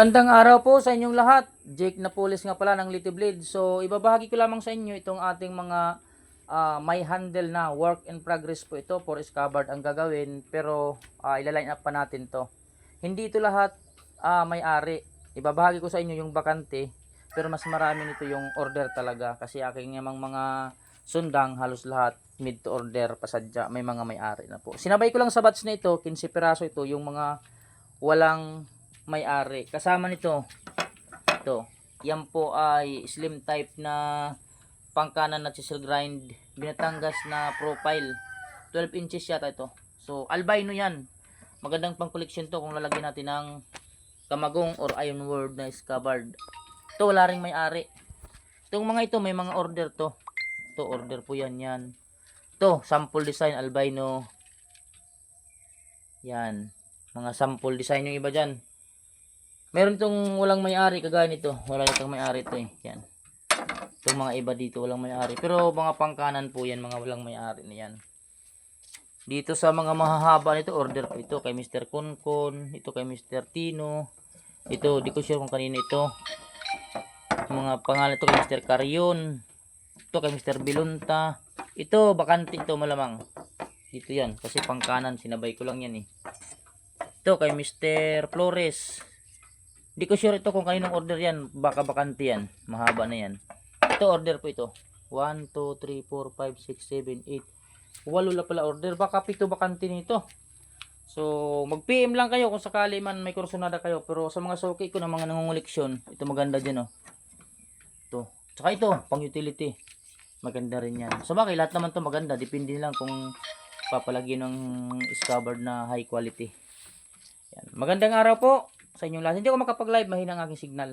Magandang araw po sa inyong lahat. Jake Napoles nga pala ng Little Blade. So, ibabahagi ko lamang sa inyo itong ating mga may handle na work in progress po ito. For scabbard ang gagawin. Pero, ilaline up pa natin to. Hindi ito lahat may-ari. Ibabahagi ko sa inyo yung bakante. Pero mas marami nito yung order talaga. Kasi aking namang mga sundang halos lahat mid to order pasadya. May mga may-ari na po. Sinabay ko lang sa batch na ito. 15 piraso ito. Yung mga walang may-ari. Kasama nito, ito. Yan po ay slim type na pangkanan na chisel grind. Binatangas na profile. 12 inches yata ito. So, albino yan. Magandang pang collection to kung lalagyan natin ng kamagong or iron word na scabbard. Ito, wala ring may-ari. Itong mga ito, may mga order to. Ito, order po yan. Ito, sample design, albino. Yan. Mga sample design yung iba dyan. Meron itong walang may-ari kagaya nito. Wala itong may-ari ito eh. Yan. Itong mga iba dito walang may-ari. Pero mga pangkanan po yan. Mga walang may-ari na yan. Dito sa mga mahahaba nito. Order po ito kay Mr. Konkon. Ito kay Mr. Tino. Ito. Di ko sure kung kanino ito. Mga pangalan ito kay Mr. Carrion. Ito kay Mr. Bilunta. Ito. Bakante ito malamang. Dito yan. Kasi pangkanan. Sinabay ko lang yan eh. Ito kay Mr. Flores. Di ko sure ito kung kaninong order yan. Baka bakante yan. Mahaba na yan. Ito order po ito. 1, 2, 3, 4, 5, 6, 7, 8. Walo la pala order. Baka 7 bakante nito. So mag-PM lang kayo kung sakali man may kursunada kayo. Pero sa mga suki ko na mga nangunguleksyon. Ito maganda dyan oh. Ito. Tsaka ito pang utility. Maganda rin yan. So bakit lahat naman to maganda. Depende lang kung papalagyan ng scabbard na high quality. Yan. Magandang araw po sa inyong lahat. Hindi ako makapag-live, mahina ang aking signal.